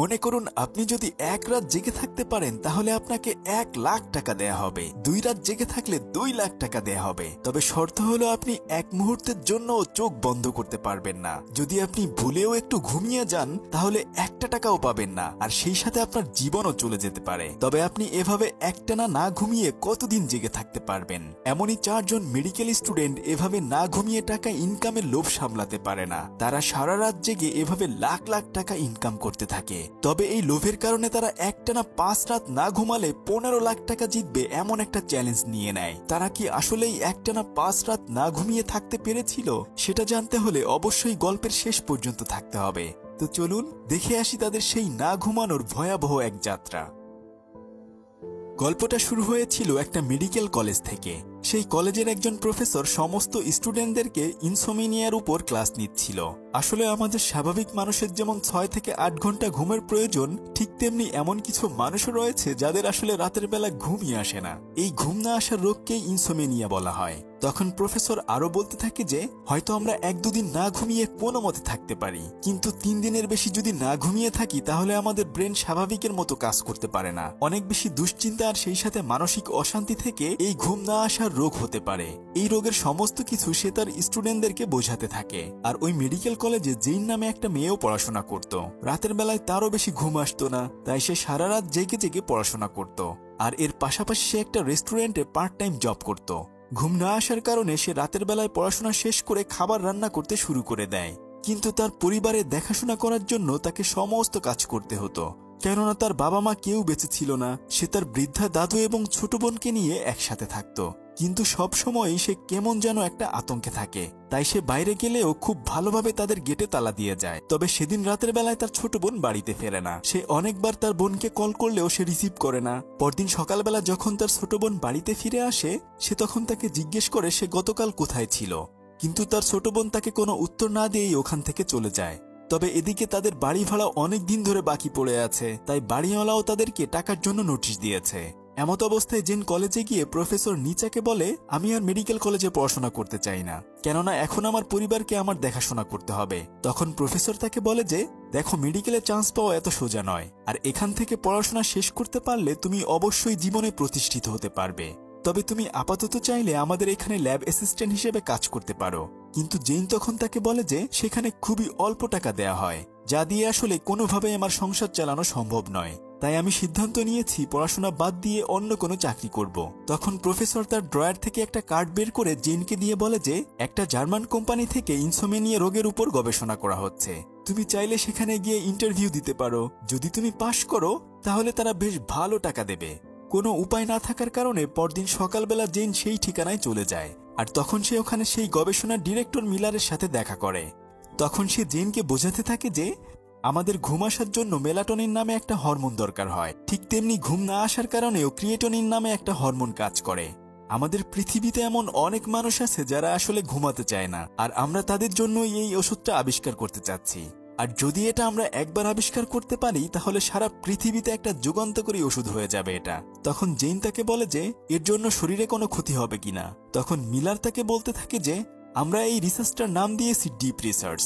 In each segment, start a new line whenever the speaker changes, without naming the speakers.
মনে করুন আপনি যদি এক রাত জেগে থাকতে পারেন তাহলে আপনাকে 1,00,000 টাকা দেয়া হবে, 2 রাত জেগে থাকলে 2 লাখ টাকা দেয়া হবে। তবে শর্ত হলো আপনি এক মুহূর্তের জন্য চোখ বন্ধ করতে পারবেন না। যদি আপনি ভুলেও একটু ঘুমিয়ে যান তাহলে 1 টাকাও পাবেন না, আর সেই সাথে আপনার জীবনও চলে যেতে পারে। তবে আপনি এভাবে একটানা না ঘুমিয়ে কতদিন জেগে থাকতে পারবেন? এমনই 4 জন মেডিকেল স্টুডেন্ট এভাবে না ঘুমিয়ে টাকা ইনকামের লোভ সামলাতে পারে না। তারা সারা রাত জেগে এভাবে লাখ লাখ টাকা ইনকাম করতে থাকে। তবে এই লোভের কারণে তারা একটানা 5 রাত না ঘুমালে 15 লাখ টাকা জিতবে এমন একটা চ্যালেঞ্জ নিয়ে নেয়। তারা কি আসলেই একটানা 5 রাত না ঘুমিয়ে থাকতে পেরেছিল? সেটা জানতে হলে অবশ্যই গল্পের শেষ পর্যন্ত থাকতে হবে। তো চলুন দেখে আসি তাদের সেই না ঘুমানোর ভয়াবহ এক যাত্রা। গল্পটা শুরু হয়েছিল একটা মেডিকেল কলেজ থেকে। সেই কলেজের একজন প্রফেসর সমস্ত স্টুডেন্টদেরকে ইনসোমিনিয়ার উপর ক্লাস নিচ্ছিল। আসলে আমাদের স্বাভাবিক মানুষের যেমন 6 থেকে 8 ঘন্টা ঘুমের প্রয়োজন, ঠিক তেমনি এমন কিছু মানুষও রয়েছে যাদের আসলে রাতের বেলা ঘুমই আসে না। এই ঘুম না আসার রোগকেই ইনসোমিনিয়া বলা হয়। তখন প্রফেসর আরো বলতে থাকে যে হয়তো আমরা 1-2 দিন না ঘুমিয়ে কোনো মতে থাকতে পারি, কিন্তু 3 দিনের বেশি যদি না ঘুমিয়ে থাকি তাহলে আমাদের ব্রেন স্বাভাবিকের মতো কাজ করতে পারে না। অনেক বেশি দুশ্চিন্তা আর সেই সাথে মানসিক অশান্তি থেকে এই ঘুম না আসার রোগ হতে পারে। এই রোগের সমস্ত কিছু সে তার স্টুডেন্টদেরকে বোঝাতে থাকে। আর ওই মেডিকেল কলেজে জেইন নামে একটা মেয়েও পড়াশোনা করত। রাতের বেলায় তারও বেশি ঘুম আসতো না, তাই সে সারা রাত জেগে জেগে পড়াশোনা করত। আর এর পাশাপাশি সে একটা রেস্টুরেন্টে পার্ট টাইম জব করত। ঘুম না আসার কারণে সে রাতের বেলায় পড়াশোনা শেষ করে খাবার রান্না করতে শুরু করে দেয়। কিন্তু তার পরিবারের দেখাশোনা করার জন্য তাকে সমস্ত কাজ করতে হতো, কেননা তার বাবা মা কেউ বেঁচে ছিল না। সে তার বৃদ্ধা দাদু এবং ছোট বোনকে নিয়ে একসাথে থাকতো, কিন্তু সব সময়ই সে কেমন যেন একটা আতঙ্কে থাকে। তাই সে বাইরে গেলেও খুব ভালোভাবে তাদের গেটে তালা দিয়ে যায়। তবে সেদিন রাতের বেলায় তার ছোট বোন বাড়িতে ফেরে না। সে অনেকবার তার বোনকে কল করলেও সে রিসিভ করে না। পরদিন সকালবেলা যখন তার ছোট বোন বাড়িতে ফিরে আসে, সে তখন তাকে জিজ্ঞেস করে সে গতকাল কোথায় ছিল, কিন্তু তার ছোট বোন তাকে কোনো উত্তর না দিয়েই ওখান থেকে চলে যায়। তবে এদিকে তাদের বাড়ি ভাড়া অনেক দিন ধরে বাকি পড়ে আছে, তাই বাড়িওয়ালাও তাদেরকে টাকার জন্য নোটিশ দিয়েছে। এমত অবস্থায় জেন কলেজে গিয়ে প্রফেসর নিচাকে বলে, আমি আর মেডিকেল কলেজে পড়াশোনা করতে চাই না, কেননা এখন আমার পরিবারকে আমার দেখাশোনা করতে হবে। তখন প্রফেসর তাকে বলে যে দেখো, মেডিকেলে চান্স পাওয়া এত সোজা নয়, আর এখান থেকে পড়াশোনা শেষ করতে পারলে তুমি অবশ্যই জীবনে প্রতিষ্ঠিত হতে পারবে। তবে তুমি আপাতত চাইলে আমাদের এখানে ল্যাব অ্যাসিস্ট্যান্ট হিসেবে কাজ করতে পারো। কিন্তু জেইন তখন তাকে বলে যে সেখানে খুবই অল্প টাকা দেয়া হয়, যা দিয়ে আসলে কোনোভাবেই আমার সংসার চালানো সম্ভব নয়। তাই আমি সিদ্ধান্ত নিয়েছি পড়াশোনা বাদ দিয়ে অন্য কোনো চাকরি করব। তখন প্রফেসর তার ড্রয়ার থেকে একটা কার্ড বের করে জেইনকে দিয়ে বলে যে একটা জার্মান কোম্পানি থেকে ইনসোমেনিয়া রোগের উপর গবেষণা করা হচ্ছে, তুমি চাইলে সেখানে গিয়ে ইন্টারভিউ দিতে পারো। যদি তুমি পাশ করো তাহলে তারা বেশ ভালো টাকা দেবে। কোনো উপায় না থাকার কারণে পরদিন সকালবেলা জেইন সেই ঠিকানায় চলে যায়। আর তখন সে ওখানে সেই গবেষণার ডিরেক্টর মিলারের সাথে দেখা করে। তখন সে জেইনকে বোঝাতে থাকে যে আমাদের ঘুম আসার জন্য মেলাটোনিন নামে একটা হরমোন দরকার হয়, ঠিক তেমনি ঘুম না আসার কারণেও ক্রিয়েটোনিন নামে একটা হরমোন কাজ করে। আমাদের পৃথিবীতে এমন অনেক মানুষ আছে যারা আসলে ঘুমাতে চায় না, আর আমরা তাদের জন্যই এই ওষুধটা আবিষ্কার করতে চাচ্ছি। আর যদি এটা আমরা একবার আবিষ্কার করতে পারি তাহলে সারা পৃথিবীতে একটা যুগান্তকারী ওষুধ হয়ে যাবে এটা। তখন জেইন তাকে বলে যে এর জন্য শরীরে কোনো ক্ষতি হবে কিনা। তখন মিলার তাকে বলতে থাকে যে আমরা এই রিসার্চটার নাম দিয়েছি ডিপ রিসার্চ।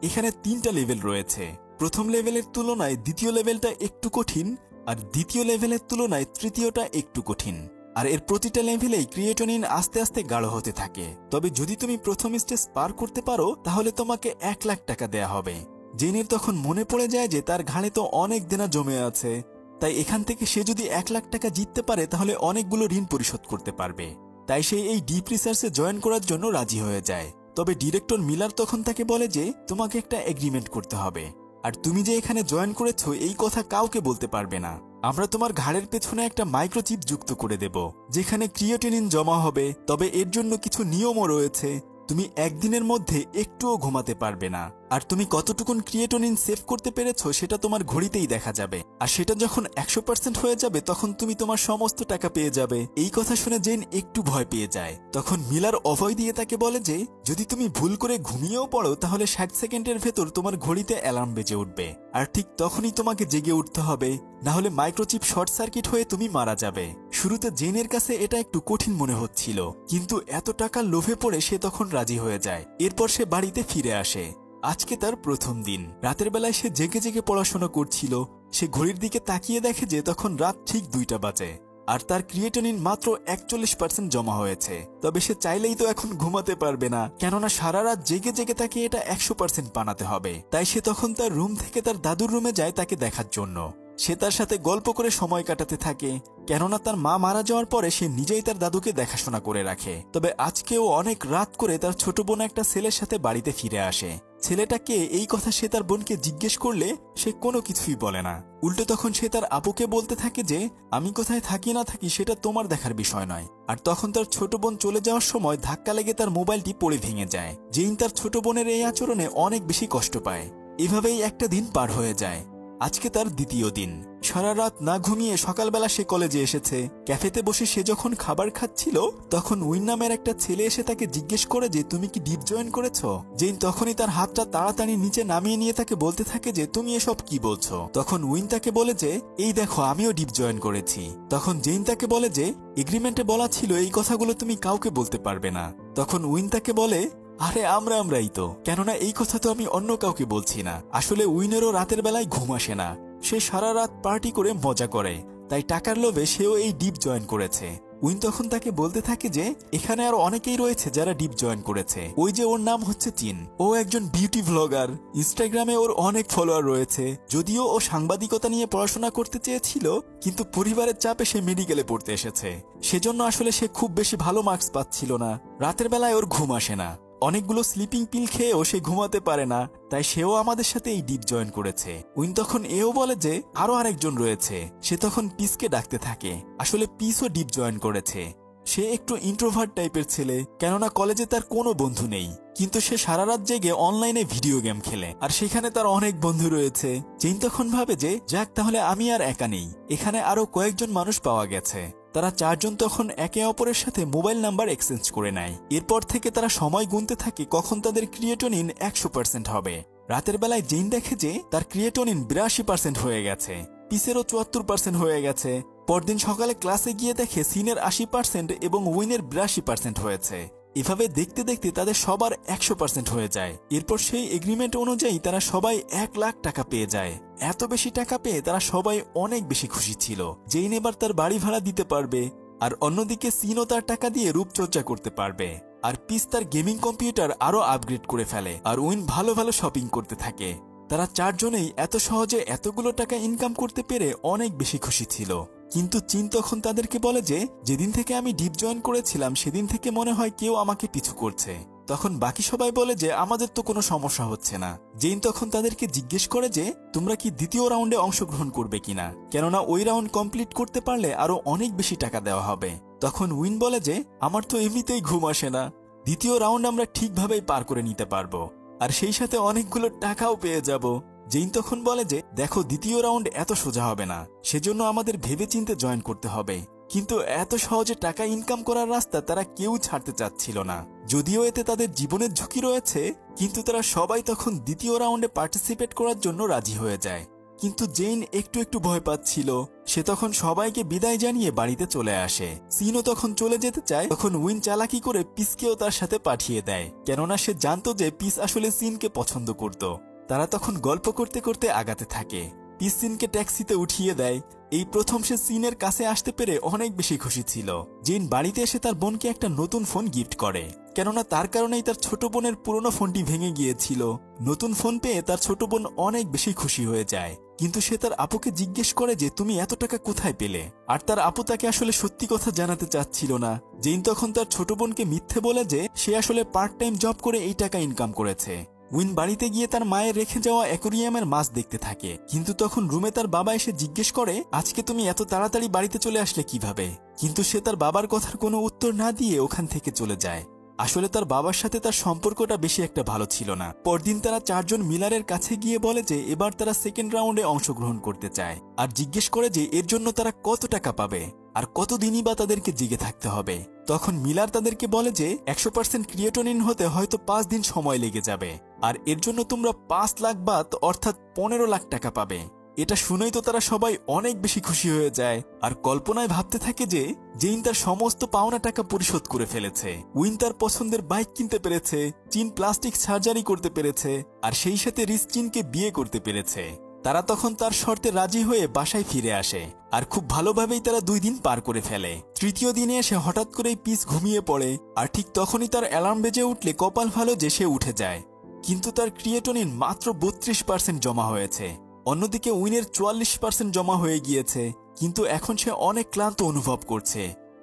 এখানে 3টা লেভেল রয়েছে। প্রথম লেভেলের তুলনায় দ্বিতীয় লেভেলটা একটু কঠিন, আর দ্বিতীয় লেভেলের তুলনায় তৃতীয়টা একটু কঠিন। আর এর প্রতিটা লেভেলেই ক্রিয়েটোনিন আস্তে আস্তে গাঢ় হতে থাকে। তবে যদি তুমি প্রথম স্টেজ পার করতে পারো তাহলে তোমাকে 1 লাখ টাকা দেয়া হবে। জেনের তখন মনে পড়ে যায় যে তার ঘাড়ে তো অনেক দেনা জমে আছে, তাই এখান থেকে সে যদি 1 লাখ টাকা জিততে পারে তাহলে অনেকগুলো ঋণ পরিশোধ করতে পারবে। তাই সে এই ডিপ রিসার্চে জয়েন করার জন্য রাজি হয়ে যায়। তবে ডিরেক্টর মিলার তখন তাকে বলে যে তোমাকে একটা এগ্রিমেন্ট করতে হবে, আর তুমি যে এখানে জয়েন করেছো এই কথা কাউকে বলতে পারবে না। আমরা তোমার ঘাড়ের পেছনে একটা মাইক্রোচিপ যুক্ত করে দেব, যেখানে ক্রিয়েটিনিন জমা হবে। তবে এর জন্য কিছু নিয়মও রয়েছে। তুমি একদিনের মধ্যে একটুও ঘুমাতে পারবে না, আর তুমি কতটুকুন ক্রিয়েটোনিন সেভ করতে পেরেছো সেটা তোমার ঘড়িতেই দেখা যাবে। আর সেটা যখন 100% হয়ে যাবে তখন তুমি তোমার সমস্ত টাকা পেয়ে যাবে। এই কথা শুনে জেন একটু ভয় পেয়ে যায়। তখন মিলার অভয় দিয়ে তাকে বলে যে যদি তুমি ভুল করে ঘুমিয়েও পড়ো তাহলে 60 সেকেন্ডের ভেতর তোমার ঘড়িতে অ্যালার্ম বেজে উঠবে, আর ঠিক তখনই তোমাকে জেগে উঠতে হবে, না হলে মাইক্রোচিপ শর্ট সার্কিট হয়ে তুমি মারা যাবে। শুরুতে জেনের কাছে এটা একটু কঠিন মনে হচ্ছিল, কিন্তু এত টাকার লোভে পড়ে সে তখন রাজি হয়ে যায়। এরপর সে বাড়িতে ফিরে আসে। আজকে তার প্রথম দিন। রাতের বেলায় সে জেগে জেগে পড়াশোনা করছিল। সে ঘড়ির দিকে তাকিয়ে দেখে যে তখন রাত ঠিক 2টা বাজে আর তার ক্রিয়েটিনিন মাত্র 41% জমা হয়েছে। তবে সে চাইলেই তো এখন ঘুমাতে পারবে না, কেননা সারা রাত জেগে জেগে তাকে এটা 100% বানাতে হবে। তাই সে তখন তার রুম থেকে তার দাদুর রুমে যায় তাকে দেখার জন্য। সে তার সাথে গল্প করে সময় কাটাতে থাকে, কেননা তার মা মারা যাওয়ার পরে সে নিজেই তার দাদুকে দেখাশোনা করে রাখে। তবে আজকেও অনেক রাত করে তার ছোট বোন একটা ছেলের সাথে বাড়িতে ফিরে আসে। ছেলেটাকে এই কথা সে তার বোনকে জিজ্ঞেস করলে সে কোনো কিছুই বলে না। উল্টো তখন সে তার আপুকে বলতে থাকে যে আমি কোথায় থাকি না থাকি সেটা তোমার দেখার বিষয় নয়। আর তখন তার ছোট বোন চলে যাওয়ার সময় ধাক্কা লেগে তার মোবাইলটি পড়ে ভেঙে যায়। জেইন তার ছোট বোনের এই আচরণে অনেক বেশি কষ্ট পায়। এভাবেই একটা দিন পার হয়ে যায়। আজকে তার দ্বিতীয় দিন। সারা রাত না ঘুমিয়ে সকালবেলা সে কলেজে এসেছে। ক্যাফেতে বসে সে যখন খাবার খাচ্ছিল তখন উইন নামের একটা ছেলে এসে তাকে জিজ্ঞেস করে যে তুমি কি ডিপ জয়েন করেছো। জেইন তখনই তার হাতটা তাড়াতাড়ি নিচে নামিয়ে নিয়ে তাকে বলতে থাকে যে তুমি এসব কি বলছো। তখন উইন তাকে বলে যে এই দেখো আমিও ডিপ জয়েন করেছি। তখন জেইন তাকে বলে যে এগ্রিমেন্টে বলা ছিল এই কথাগুলো তুমি কাউকে বলতে পারবে না। তখন উইন তাকে বলে আরে আমরাই তো, কেননা এই কথা তো আমি অন্য কাউকে বলছি না। আসলে উইনেরও রাতের বেলায় ঘুম আসে না, সে সারা রাত পার্টি করে মজা করে, তাই টাকার লোভে সেও এই ডিপ জয়েন করেছে। উইন তখন তাকে বলতে থাকে যে এখানে আরো অনেকেই রয়েছে যারা ডিপ জয়েন করেছে। ওই যে ওর নাম হচ্ছে চিন, ও একজন বিউটি ভ্লগার, ইনস্টাগ্রামে ওর অনেক ফলোয়ার রয়েছে। যদিও ও সাংবাদিকতা নিয়ে পড়াশোনা করতে চেয়েছিল, কিন্তু পরিবারের চাপে সে মেডিকেলে পড়তে এসেছে, সেজন্য আসলে সে খুব বেশি ভালো মার্কস পাচ্ছিল না। রাতের বেলায় ওর ঘুম আসে না, অনেকগুলো স্লিপিং পিল খেয়েও সে ঘুমাতে পারে না, তাই সেও আমাদের সাথে এই ডিপ জয়েন করেছে। উইন তখন এও বলে যে আরো আরেকজন রয়েছে। সে তখন পিসকে ডাকতে থাকে। আসলে পিসও ডিপ জয়েন করেছে। সে একটু ইন্ট্রোভার্ট টাইপের ছেলে, কেননা কলেজে তার কোনো বন্ধু নেই, কিন্তু সে সারা রাত জেগে অনলাইনে ভিডিও গেম খেলে আর সেখানে তার অনেক বন্ধু রয়েছে। জেইন তখন ভাবে যে যাক, তাহলে আমি আর একা নেই, এখানে আরো কয়েকজন মানুষ পাওয়া গেছে। তারা চারজন তখন একে অপরের সাথে মোবাইল নাম্বার এক্সচেঞ্জ করে নেয়। এরপর থেকে তারা সময় গুনতে থাকে কখন তাদের ক্রিয়েটিনিন 100% হবে। রাতের বেলায় জেইন দেখে যে তার ক্রিয়েটিনিন 82% হয়ে গেছে, পিসেরও 74% হয়ে গেছে। পরদিন সকালে ক্লাসে গিয়ে দেখে সিনের 80% এবং উইনের 82% হয়েছে। এভাবে দেখতে দেখতে তাদের সবার 100% হয়ে যায়। এরপর সেই এগ্রিমেন্ট অনুযায়ী তারা সবাই 1 লাখ টাকা পেয়ে যায়। এত বেশি টাকা পেয়ে তারা সবাই অনেক বেশি খুশি ছিল। জেইন এবার তার বাড়ি ভাড়া দিতে পারবে, আর অন্যদিকে সিনও তার টাকা দিয়ে রূপচর্চা করতে পারবে। আর পিস তার গেমিং কম্পিউটার আরো আপগ্রেড করে ফেলে, আর উইন ভালো ভালো শপিং করতে থাকে। তারা চারজনেই এত সহজে এতগুলো টাকা ইনকাম করতে পেরে অনেক বেশি খুশি ছিল। কিন্তু চিন তখন তাদেরকে বলে যে যেদিন থেকে আমি ডিপ জয়েন করেছিলাম সেদিন থেকে মনে হয় কেউ আমাকে পিছু করছে। তখন বাকি সবাই বলে যে আমাদের তো কোনো সমস্যা হচ্ছে না। জেইন তখন তাদেরকে জিজ্ঞেস করে যে তোমরা কি দ্বিতীয় রাউন্ডে অংশগ্রহণ করবে কিনা, কেননা ওই রাউন্ড কমপ্লিট করতে পারলে আরো অনেক বেশি টাকা দেওয়া হবে। তখন উইন বলে যে আমার তো এমনিতেই ঘুম আসে না, দ্বিতীয় রাউন্ড আমরা ঠিকভাবেই পার করে নিতে পারবো, আর সেই সাথে অনেকগুলো টাকাও পেয়ে যাব। জেইন তখন বলে যে দেখো, দ্বিতীয় রাউন্ড এত সোজা হবে না, সেজন্য আমাদের ভেবেচিন্তে জয়েন করতে হবে। কিন্তু এত সহজে টাকা ইনকাম করার রাস্তা তারা কেউ ছাড়তে চাচ্ছিল না। যদিও এতে তাদের জীবনের ঝুঁকি রয়েছে, কিন্তু তারা সবাই তখন দ্বিতীয় রাউন্ডে পার্টিসিপেট করার জন্য রাজি হয়ে যায়। কিন্তু জেইন একটু একটু ভয় পাচ্ছিল। সে তখন সবাইকে বিদায় জানিয়ে বাড়িতে চলে আসে। সিনও তখন চলে যেতে চায়, তখন উইন চালাকি করে পিসকেও তার সাথে পাঠিয়ে দেয়, কেননা সে জানতো যে পিস আসলে সিনকে পছন্দ করত। তারা তখন গল্প করতে করতে আগাতে থাকে। পিস সিনকে ট্যাক্সিতে উঠিয়ে দেয়। এই প্রথম সে সিনের কাছে আসতে পেরে অনেক বেশি খুশি ছিল। জেইন বাড়িতে এসে তার বোনকে একটা নতুন ফোন গিফট করে, কেননা তার কারণেই তার ছোট বোনের পুরনো ফোনটি ভেঙে গিয়েছিল। নতুন ফোন পেয়ে তার ছোট বোন অনেক বেশি খুশি হয়ে যায়। কিন্তু সে তার আপুকে জিজ্ঞেস করে যে তুমি এত টাকা কোথায় পেলে, আর তার আপু তাকে আসলে সত্যি কথা জানাতে চাচ্ছিল না। জেইন তখন তার ছোট বোনকে মিথ্যে বলে যে সে আসলে পার্ট টাইম জব করে এই টাকা ইনকাম করেছে। উইন বাড়িতে গিয়ে তার মায়ের রেখে যাওয়া অ্যাকোরিয়ামের মাছ দেখতে থাকে, কিন্তু তখন রুমে তার বাবা এসে জিজ্ঞেস করে আজকে তুমি এত তাড়াতাড়ি বাড়িতে চলে আসলে কিভাবে। কিন্তু সে তার বাবার কথার কোনো উত্তর না দিয়ে ওখান থেকে চলে যায়। আসলে তার বাবার সাথে তার সম্পর্কটা বেশি একটা ভালো ছিল না। পরদিন তারা চারজন মিলারের কাছে গিয়ে বলে যে এবার তারা সেকেন্ড রাউন্ডে অংশগ্রহণ করতে চায়, আর জিজ্ঞেস করে যে এর জন্য তারা কত টাকা পাবে আর কতদিনই বা তাদেরকে জেগে থাকতে হবে। তখন মিলার তাদেরকে বলে যে 100% ক্রিয়েটিনিন হতে হয়তো 5 দিন সময় লেগে যাবে, আর এর জন্য তোমরা 5 লাখ বাত অর্থাৎ 15 লাখ টাকা পাবে। এটা শুনেই তো তারা সবাই অনেক বেশি খুশি হয়ে যায়, আর কল্পনায় ভাবতে থাকে যে জেইন তার সমস্ত পাওনা টাকা পরিশোধ করে ফেলেছে। উইন তার পছন্দের বাইক কিনতে পেরেছে, চিন প্লাস্টিক সার্জারি করতে পেরেছে, আর সেই সাথে রিস চিনকে বিয়ে করতে পেরেছে। তারা তখন তার শর্তে রাজি হয়ে বাসায় ফিরে আসে আর খুব ভালোভাবেই তারা 2 দিন পার করে ফেলে। তৃতীয় দিনে এসে হঠাৎ করেই পিস ঘুমিয়ে পড়ে আর ঠিক তখনই তার অ্যালার্ম বেজে উঠলে কপাল ভালো যে সে উঠে যায়, কিন্তু তার ক্রিয়েটোনিন মাত্র 32% জমা হয়েছে। অন্যদিকে উইনের 44% জমা হয়ে গিয়েছে, কিন্তু এখন সে অনেক ক্লান্ত অনুভব করছে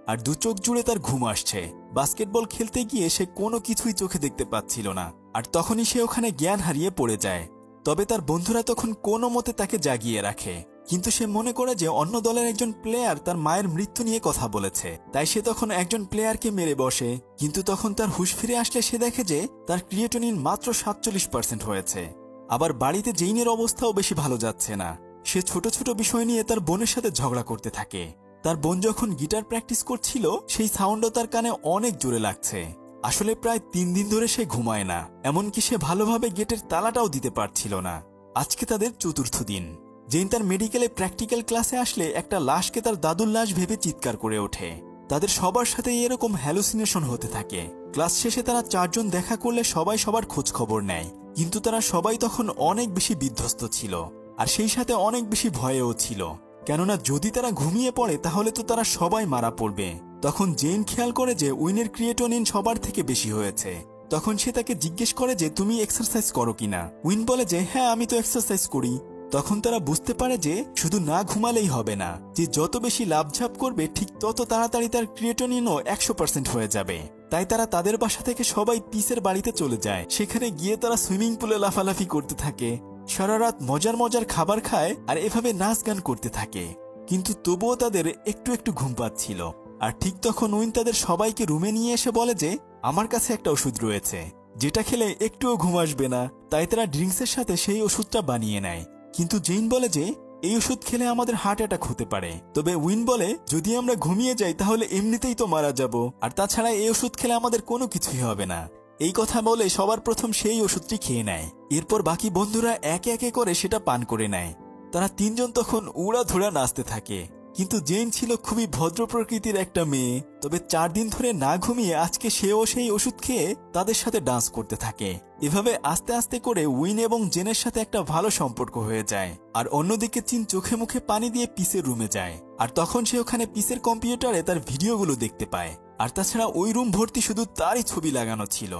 আর 2 চোখ জুড়ে তার ঘুম আসছে। বাস্কেটবল খেলতে গিয়ে সে কোনো কিছুই চোখে দেখতে পাচ্ছিল না আর তখনই সে ওখানে জ্ঞান হারিয়ে পড়ে যায়। তবে তার বন্ধুরা তখন কোনো মতে তাকে জাগিয়ে রাখে, কিন্তু সে মনে করে যে অন্য দলের একজন প্লেয়ার তার মায়ের মৃত্যু নিয়ে কথা বলেছে, তাই সে তখন একজন প্লেয়ারকে মেরে বসে। কিন্তু তখন তার হুঁশ ফিরে আসলে সে দেখে যে তার ক্রিয়েটোনিন মাত্র 47% হয়েছে। আবার বাড়িতে জেইনের অবস্থাও বেশি ভালো যাচ্ছে না। সে ছোট ছোট বিষয় নিয়ে তার বোনের সাথে ঝগড়া করতে থাকে। তার বোন যখন গিটার প্র্যাকটিস করছিল সেই সাউন্ডও তার কানে অনেক জোরে লাগছে। আসলে প্রায় 3 দিন ধরে সে ঘুমায় না, এমনকি সে ভালোভাবে গেটের তালাটাও দিতে পারছিল না। আজকে তাদের 4র্থ দিন। জেইন তার মেডিকেলে প্র্যাকটিক্যাল ক্লাসে আসলে একটা লাশকে তার দাদুর লাশ ভেবে চিৎকার করে ওঠে। তাদের সবার সাথে এরকম হ্যালুসিনেশন হতে থাকে। ক্লাস শেষে তারা 4 জন দেখা করলে সবাই সবার খোঁজ খবর নেয়, কিন্তু তারা সবাই তখন অনেক বেশি বিধ্বস্ত ছিল আর সেই সাথে অনেক বেশি ভয়েও ছিল, কেননা যদি তারা ঘুমিয়ে পড়ে তাহলে তো তারা সবাই মারা পড়বে। তখন জেইন খেয়াল করে যে উইনের ক্রিয়েটোনিন সবার থেকে বেশি হয়েছে। তখন সে তাকে জিজ্ঞেস করে যে তুমি এক্সারসাইজ করো কিনা। উইন বলে যে হ্যাঁ আমি তো এক্সারসাইজ করি। তখন তারা বুঝতে পারে যে শুধু না ঘুমালেই হবে না, যে যত বেশি লাফঝাপ করবে ঠিক তত তাড়াতাড়ি তার ক্রিয়েটোনিনও 100% হয়ে যাবে। তাই তারা তাদের বাসা থেকে সবাই পিসের বাড়িতে চলে যায়। সেখানে গিয়ে তারা সুইমিং পুলে লাফালাফি করতে থাকে, সারা রাত মজার মজার খাবার খায় আর এভাবে নাচ গান করতে থাকে। কিন্তু তবুও তাদের একটু একটু ঘুম পাচ্ছিল। আর ঠিক তখন উইন তাদের সবাইকে রুমে নিয়ে এসে বলে যে আমার কাছে একটা ওষুধ রয়েছে যেটা খেলে একটুও ঘুম আসবে না। তাই তারা ড্রিঙ্কসের সাথে সেই ওষুধটা বানিয়ে নেয়। কিন্তু জেইন বলে যে এই ওষুধ খেলে আমাদের হার্ট অ্যাটাক হতে পারে। তবে উইন বলে যদি আমরা ঘুমিয়ে যাই তাহলে এমনিতেই তো মারা যাব, আর তাছাড়া এই ওষুধ খেলে আমাদের কোনো কিছুই হবে না। এই কথা বলে সবার প্রথম সেই ওষুধটি খেয়ে নেয়। এরপর বাকি বন্ধুরা একে একে করে সেটা পান করে নেয়। তারা 3 জন তখন উড়াধুরা নাচতে থাকে। কিন্তু জেইন ছিল খুবই ভদ্র প্রকৃতির একটা মেয়ে। তবে 4 দিন ধরে না ঘুমিয়ে আজকে সেও সেই ওষুধ খেয়ে তাদের সাথে ডান্স করতে থাকে। এভাবে আস্তে আস্তে করে উইন এবং জেনের সাথে একটা ভালো সম্পর্ক হয়ে যায়। আর অন্যদিকে চিন চোখে মুখে পানি দিয়ে পিসের রুমে যায়। আর তখন সে ওখানে পিসের কম্পিউটারে তার ভিডিওগুলো দেখতে পায়। আর তাছাড়া ওই রুম ভর্তি শুধু তারই ছবি লাগানো ছিল।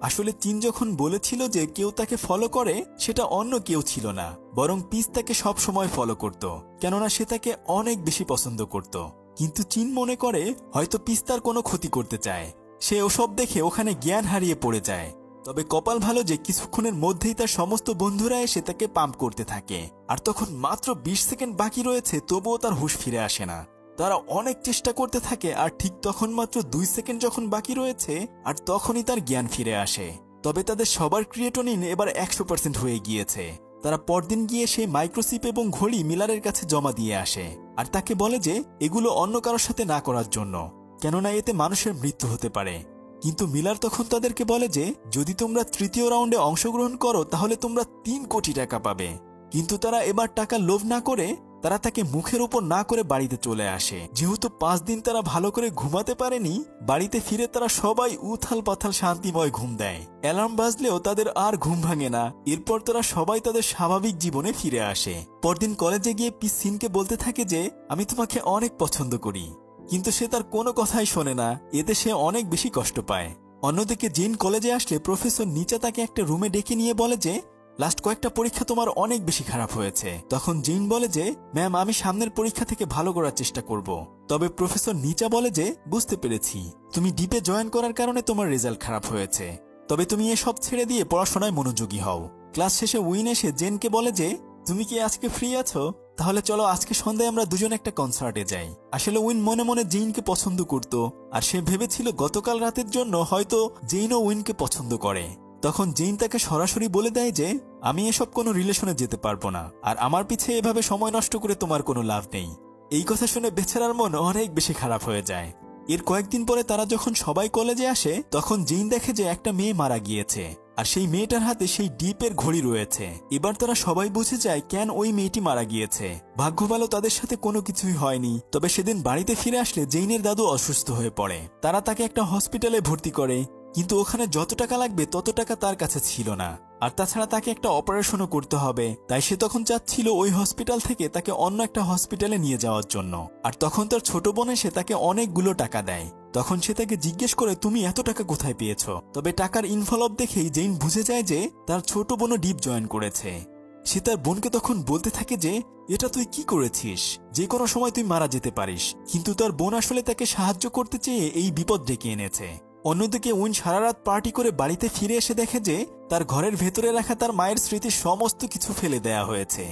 আসলে চিন যখন বলেছিল যে কেউ তাকে ফলো করে, সেটা অন্য কেউ ছিল না, বরং পিস তাকে সব সময় ফলো করত, কেননা সে তাকে অনেক বেশি পছন্দ করত। কিন্তু চিন মনে করে হয়তো পিস তার কোনো ক্ষতি করতে চায়। সে ওসব দেখে ওখানে জ্ঞান হারিয়ে পড়ে যায়। তবে কপাল ভালো যে কিছুক্ষণের মধ্যেই তার সমস্ত বন্ধুরা এসে তাকে পাম্প করতে থাকে। আর তখন মাত্র 20 সেকেন্ড বাকি রয়েছে, তবুও তার হুঁশ ফিরে আসে না। তারা অনেক চেষ্টা করতে থাকে আর ঠিক তখন মাত্র 2 সেকেন্ড যখন বাকি রয়েছে আর তখনই তার জ্ঞান ফিরে আসে। তবে তাদের সবার ক্রিয়েটোনিন এবার 100% হয়ে গিয়েছে। তারা পরদিন গিয়ে সেই মাইক্রোচিপ এবং ঘড়ি মিলারের কাছে জমা দিয়ে আসে আর তাকে বলে যে এগুলো অন্য কারোর সাথে না করার জন্য, কেননা এতে মানুষের মৃত্যু হতে পারে। কিন্তু মিলার তখন তাদেরকে বলে যে যদি তোমরা 3য় রাউন্ডে অংশগ্রহণ করো তাহলে তোমরা 3 কোটি টাকা পাবে। কিন্তু তারা এবার টাকা লোভ না করে তারা তাকে মুখের উপর না করে বাড়িতে চলে আসে। যেহেতু 5 দিন তারা ভালো করে ঘুমাতে পারেনি, বাড়িতে ফিরে তারা সবাই উথাল পাথাল শান্তিময় ঘুম দেয়। অ্যালার্ম বাজলেও তাদের আর ঘুম ভাঙে না। এরপর তারা সবাই তাদের স্বাভাবিক জীবনে ফিরে আসে। পরদিন কলেজে গিয়ে পিস সিনকে বলতে থাকে যে আমি তোমাকে অনেক পছন্দ করি, কিন্তু সে তার কোনো কথাই শোনে না। এতে সে অনেক বেশি কষ্ট পায়। অন্যদিকে জিন কলেজে আসলে প্রফেসর নিচা তাকে একটা রুমে ডেকে নিয়ে বলে যে লাস্ট কয়েকটা পরীক্ষা তোমার অনেক বেশি খারাপ হয়েছে। তখন জিন বলে যে ম্যাম আমি সামনের পরীক্ষা থেকে ভালো করার চেষ্টা করব। তবে প্রফেসর নিচা বলে যে বুঝতে পেরেছি, তুমি ডিপে জয়েন করার কারণে তোমার রেজাল্ট খারাপ হয়েছে, তবে তুমি এসব ছেড়ে দিয়ে পড়াশোনায় মনোযোগী হও। ক্লাস শেষে উইন এসে জেনকে বলে যে তুমি কি আজকে ফ্রি আছো? তাহলে চলো আজকে সন্ধ্যায় আমরা দুজন একটা কনসার্টে যাই। আসলে উইন মনে মনে জেইনকে পছন্দ করত আর সে ভেবেছিল গতকাল রাতের জন্য হয়তো জেইনও উইনকে পছন্দ করে। তখন জেইন তাকে সরাসরি বলে দেয় যে আমি এসব কোনো রিলেশনে যেতে পারবো না, আর আমার পিছে এভাবে সময় নষ্ট করে তোমার কোনো লাভ নেই। এই কথা শুনে বেচারার মন অনেক বেশি খারাপ হয়ে যায়। এর কয়েকদিন পরে তারা যখন সবাই কলেজে আসে তখন জেইন দেখে যে একটা মেয়ে মারা গিয়েছে আর সেই মেয়েটার হাতে সেই ডিপের ঘড়ি রয়েছে। এবার তারা সবাই বুঝে যায় কেন ওই মেয়েটি মারা গিয়েছে। ভাগ্য ভালো তাদের সাথে কোনো কিছুই হয়নি। তবে সেদিন বাড়িতে ফিরে আসলে জেইনের দাদু অসুস্থ হয়ে পড়ে। তারা তাকে একটা হসপিটালে ভর্তি করে, কিন্তু ওখানে যত টাকা লাগবে তত টাকা তার কাছে ছিল না। আর তাছাড়া তাকে একটা অপারেশনও করতে হবে, তাই সে তখন চাচ্ছিল ওই হসপিটাল থেকে তাকে অন্য একটা হসপিটালে নিয়ে যাওয়ার জন্য। আর তখন তার ছোট বোন এসে তাকে অনেকগুলো টাকা দেয়। তখন সে তাকে জিজ্ঞেস করে, তুমি এত টাকা কোথায় পেয়েছো? তবে টাকার ইনভলভ দেখেই জেইন বুঝে যায় যে তার ছোট বোনও ডিপ জয়েন করেছে। সে তার বোনকে তখন বলতে থাকে যে এটা তুই কি করেছিস, যে কোনো সময় তুই মারা যেতে পারিস। কিন্তু তার বোন আসলে তাকে সাহায্য করতে চেয়ে এই বিপদ ডেকে এনেছে। অন্যদিকে উইন সারা রাত পার্টি করে বাড়িতে ফিরে এসে দেখে যে তার ঘরের ভেতরে রাখা তার মায়ের স্মৃতির সমস্ত কিছু ফেলে দেয়া হয়েছে।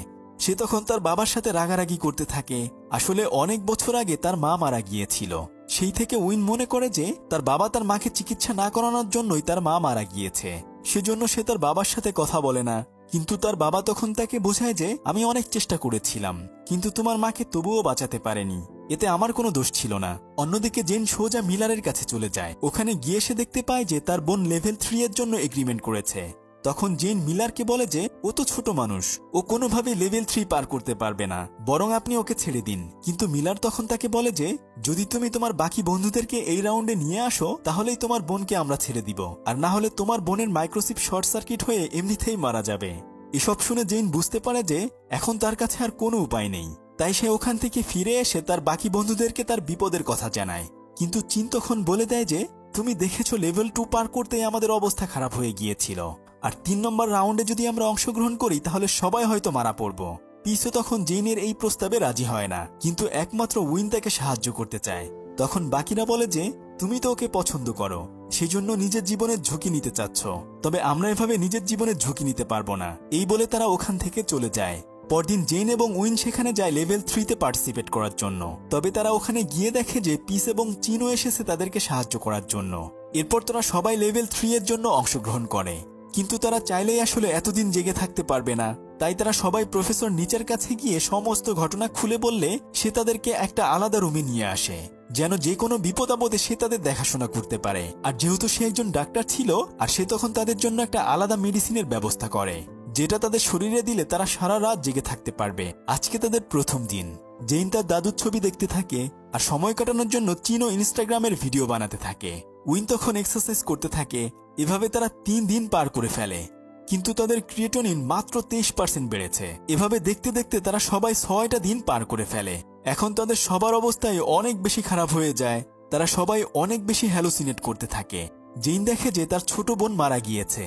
সে তখন তার বাবার সাথে রাগারাগি করতে থাকে। আসলে অনেক বছর আগে তার মা মারা গিয়েছিল। সেই থেকে উইন মনে করে যে তার বাবা তার মাকে চিকিৎসা না করানোর জন্যই তার মা মারা গিয়েছে। সেজন্য সে তার বাবার সাথে কথা বলে না। কিন্তু তার বাবা তখন তাকে বোঝায় যে আমি অনেক চেষ্টা করেছিলাম, কিন্তু তোমার মাকে তবুও বাঁচাতে পারেনি, এতে আমার কোনো দোষ ছিল না। অন্যদিকে জেন সোজা মিলারের কাছে চলে যায়। ওখানে গিয়ে সে দেখতে পায় যে তার বোন লেভেল 3 এর জন্য এগ্রিমেন্ট করেছে। তখন জেন মিলারকে বলে যে ও তো ছোট মানুষ, ও কোনোভাবেই লেভেল 3 পার করতে পারবে না, বরং আপনি ওকে ছেড়ে দিন। কিন্তু মিলার তখন তাকে বলে যে যদি তুমি তোমার বাকি বন্ধুদেরকে এই রাউন্ডে নিয়ে আসো তাহলেই তোমার বোনকে আমরা ছেড়ে দিব, আর না হলে তোমার বোনের মাইক্রোচিপ শর্ট সার্কিট হয়ে এমনিতেই মারা যাবে। এসব শুনে জেন বুঝতে পারে যে এখন তার কাছে আর কোনো উপায় নেই। তাই সে ওখান থেকে ফিরে এসে তার বাকি বন্ধুদেরকে তার বিপদের কথা জানায়। কিন্তু চিন তখন বলে দেয় যে তুমি দেখেছো লেভেল 2 পার করতেই আমাদের অবস্থা খারাপ হয়ে গিয়েছিল, আর 3 নম্বর রাউন্ডে যদি আমরা অংশগ্রহণ করি তাহলে সবাই হয়তো মারা পড়ব। পিসও তখন জেনের এই প্রস্তাবে রাজি হয় না, কিন্তু একমাত্র উইন তাকে সাহায্য করতে চায়। তখন বাকিরা বলে যে তুমি তো ওকে পছন্দ করো, সেজন্য নিজের জীবনের ঝুঁকি নিতে চাচ্ছ, তবে আমরা এভাবে নিজের জীবনের ঝুঁকি নিতে পারবো না। এই বলে তারা ওখান থেকে চলে যায়। পরদিন জেন এবং উইন সেখানে যায় লেভেল 3-তে পার্টিসিপেট করার জন্য। তবে তারা ওখানে গিয়ে দেখে যে পিস এবং চিনও এসেছে তাদেরকে সাহায্য করার জন্য। এরপর তারা সবাই লেভেল 3 এর জন্য অংশগ্রহণ করে, কিন্তু তারা চাইলেই আসলে এতদিন জেগে থাকতে পারবে না। তাই তারা সবাই প্রফেসর নিচার কাছে গিয়ে সমস্ত ঘটনা খুলে বললে সে তাদেরকে একটা আলাদা রুমে নিয়ে আসে, যেন যে কোনো বিপদ আপদে সে তাদের দেখাশোনা করতে পারে। আর যেহেতু সে একজন ডাক্তার ছিল, আর সে তখন তাদের জন্য একটা আলাদা মেডিসিনের ব্যবস্থা করে, যেটা তাদের শরীরে দিলে তারা সারা রাত জেগে থাকতে পারবে। আজকে তাদের প্রথম দিন। জেইন তার দাদুর ছবি দেখতে থাকে, আর সময় কাটানোর জন্য চিনো ইনস্টাগ্রামের ভিডিও বানাতে থাকে। উইন তখন এক্সারসাইজ করতে থাকে। এভাবে তারা 3 দিন পার করে ফেলে, কিন্তু তাদের ক্রিয়েটনিন মাত্র 23% বেড়েছে। এভাবে দেখতে দেখতে তারা সবাই 6টা দিন পার করে ফেলে। এখন তাদের সবার অবস্থায় অনেক বেশি খারাপ হয়ে যায়। তারা সবাই অনেক বেশি হ্যালোসিনেট করতে থাকে। জেইন দেখে যে তার ছোট বোন মারা গিয়েছে।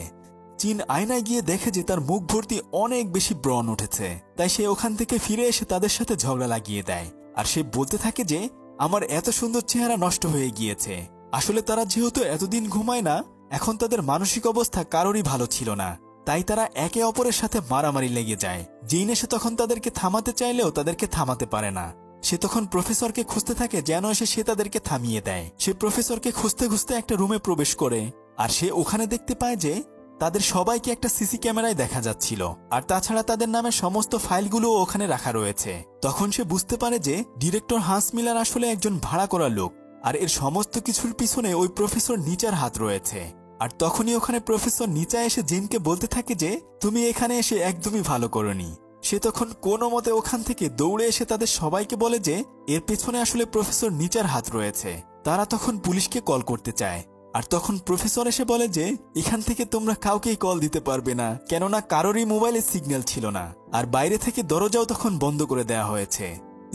চিন আয়নায় গিয়ে দেখে যে তার মুখ ভর্তি অনেক বেশি ব্রণ উঠেছে। তাই সে ওখান থেকে ফিরে এসে তাদের সাথে ঝগড়া লাগিয়ে দেয়, আর সে বলতে থাকে যে আমার এত সুন্দর চেহারা নষ্ট হয়ে গিয়েছে। আসলে তারা যেহেতু এতদিন ঘুমায় না, এখন তাদের মানসিক অবস্থা কারোরই ভালো ছিল না। তাই তারা একে অপরের সাথে মারামারি লেগে যায়। জেইন এসে তখন তাদেরকে থামাতে চাইলেও তাদেরকে থামাতে পারে না। সে তখন প্রফেসরকে খুঁজতে থাকে যেন এসে সে তাদেরকে থামিয়ে দেয়। সে প্রফেসরকে খুঁজতে খুঁজতে একটা রুমে প্রবেশ করে, আর সে ওখানে দেখতে পায় যে তাদের সবাইকে একটা সিসি ক্যামেরায় দেখা যাচ্ছিল, আর তাছাড়া তাদের নামে সমস্ত ফাইলগুলো ওখানে রাখা রয়েছে। তখন সে বুঝতে পারে যে ডিরেক্টর হান্স মিলার আসলে একজন ভাড়া করা লোক, আর এর সমস্ত কিছুর পিছনে ওই প্রফেসর নিচার হাত রয়েছে। আর তখনই ওখানে প্রফেসর নিচা এসে জেনকে বলতে থাকে যে তুমি এখানে এসে একদমই ভালো করোনি। সে তখন কোনো মতে ওখান থেকে দৌড়ে এসে তাদের সবাইকে বলে যে এর পেছনে আসলে প্রফেসর নিচার হাত রয়েছে। তারা তখন পুলিশকে কল করতে চায়, আর তখন প্রফেসর এসে বলে যে এখান থেকে তোমরা কাউকেই কল দিতে পারবে না, কেননা কারোরই মোবাইলে সিগন্যাল ছিল না, আর বাইরে থেকে দরজাও তখন বন্ধ করে দেওয়া হয়েছে।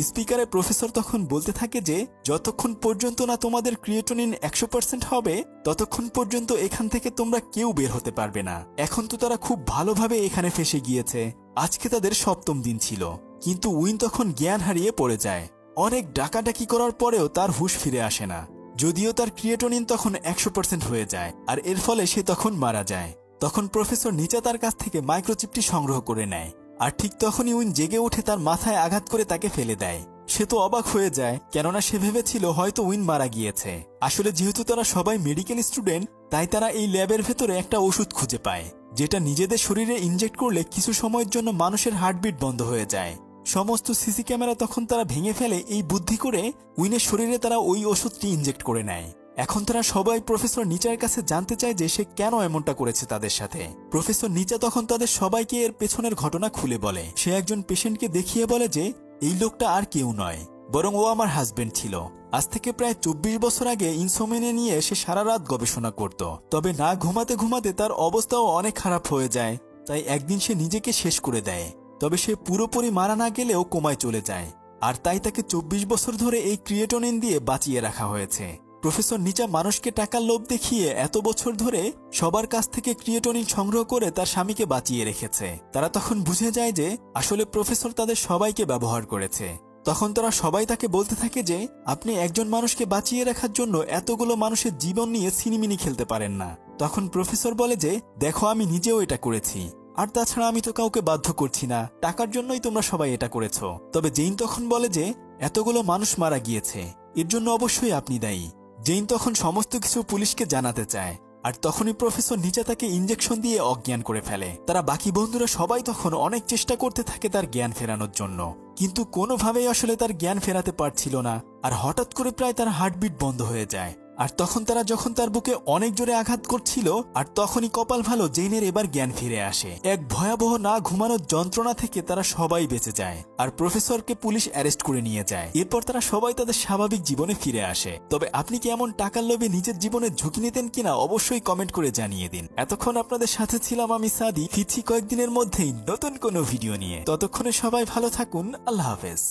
স্পিকারে প্রফেসর তখন বলতে থাকে যে যতক্ষণ পর্যন্ত না তোমাদের ক্রিয়েটনিন 100% হবে ততক্ষণ পর্যন্ত এখান থেকে তোমরা কেউ বের হতে পারবে না। এখন তো তারা খুব ভালোভাবে এখানে ফেসে গিয়েছে। আজকে তাদের 7ম দিন ছিল, কিন্তু উইন তখন জ্ঞান হারিয়ে পড়ে যায়। অনেক ডাকাডাকি করার পরেও তার হুঁশ ফিরে আসে না, যদিও তার ক্রিয়েটনিন তখন 100% হয়ে যায়, আর এর ফলে সে তখন মারা যায়। তখন প্রফেসর নিচা তার কাছ থেকে মাইক্রোচিপটি সংগ্রহ করে নেয়, আর ঠিক তখনই উইন জেগে উঠে তার মাথায় আঘাত করে তাকে ফেলে দেয়। সে তো অবাক হয়ে যায়, কেননা সে ভেবেছিল হয়তো উইন মারা গিয়েছে। আসলে যেহেতু তারা সবাই মেডিকেল স্টুডেন্ট, তাই তারা এই ল্যাবের ভেতরে একটা ওষুধ খুঁজে পায়, যেটা নিজেদের শরীরে ইনজেক্ট করলে কিছু সময়ের জন্য মানুষের হার্টবিট বন্ধ হয়ে যায়। সমস্ত সিসি ক্যামেরা তখন তারা ভেঙে ফেলে এই বুদ্ধি করে উইনের শরীরে তারা ওই ওষুধটি ইনজেক্ট করে নেয়। এখন তারা সবাই প্রফেসর নিচার কাছে জানতে চায় যে সে কেন এমনটা করেছে তাদের সাথে। প্রফেসর নিচা তখন তাদের সবাইকে এর পেছনের ঘটনা খুলে বলে। সে একজন পেশেন্টকে দেখিয়ে বলে যে এই লোকটা আর কেউ নয়, বরং ও আমার হাজবেন্ড ছিল। আজ থেকে প্রায় 24 বছর আগে ইনসোমেনিয়া নিয়ে সে সারা রাত গবেষণা করত। তবে না ঘুমাতে ঘুমাতে তার অবস্থাও অনেক খারাপ হয়ে যায়, তাই একদিন সে নিজেকে শেষ করে দেয়। তবে সে পুরোপুরি মারা না গেলেও কোমায় চলে যায়, আর তাই তাকে 24 বছর ধরে এই ক্রিয়েটোনিন দিয়ে বাঁচিয়ে রাখা হয়েছে। প্রফেসর নিচা মানুষকে টাকার লোভ দেখিয়ে এত বছর ধরে সবার কাছ থেকে ক্রিয়েটোনিন সংগ্রহ করে তার স্বামীকে বাঁচিয়ে রেখেছে। তারা তখন বুঝে যায় যে আসলে প্রফেসর তাদের সবাইকে ব্যবহার করেছে। তখন তারা সবাই তাকে বলতে থাকে যে আপনি একজন মানুষকে বাঁচিয়ে রাখার জন্য এতগুলো মানুষের জীবন নিয়ে ছিনিমিনি খেলতে পারেন না। তখন প্রফেসর বলে যে দেখো, আমি নিজেও এটা করেছি, আর তাছাড়া আমি তো কাউকে বাধ্য করছি না, টাকার জন্যই তোমরা সবাই এটা করেছো। তবে জেইন তখন বলে যে এতগুলো মানুষ মারা গিয়েছে, এর জন্য অবশ্যই আপনি দায়ী। জেইন তখন সমস্ত কিছু পুলিশকে জানাতে চায়, আর তখনই প্রফেসর নিচা তাকে ইঞ্জেকশন দিয়ে অজ্ঞান করে ফেলে। তারা বাকি বন্ধুরা সবাই তখন অনেক চেষ্টা করতে থাকে তার জ্ঞান ফেরানোর জন্য, কিন্তু কোনোভাবেই আসলে তার জ্ঞান ফেরাতে পারছিল না। আর হঠাৎ করে প্রায় তার হার্টবিট বন্ধ হয়ে যায়। আর তখন তারা যখন তার বুকে অনেক জোরে আঘাত করছিল, আর তখনই কপাল ভালো জেইনের এবার জ্ঞান ফিরে আসে। এক ভয়াবহ না ঘুমানোর যন্ত্রণা থেকে তারা সবাই বেঁচে যায়, আর প্রফেসরকে পুলিশ অ্যারেস্ট করে নিয়ে যায়। এরপর তারা সবাই তাদের স্বাভাবিক জীবনে ফিরে আসে। তবে আপনি কি এমন টাকার লোভে নিজের জীবনের ঝুঁকি নিতেন কিনা অবশ্যই কমেন্ট করে জানিয়ে দিন। এতক্ষণ আপনাদের সাথে ছিলাম আমি সাদি। ফিরছি কয়েকদিনের মধ্যেই নতুন কোনো ভিডিও নিয়ে। ততক্ষণে সবাই ভালো থাকুন। আল্লাহ হাফেজ।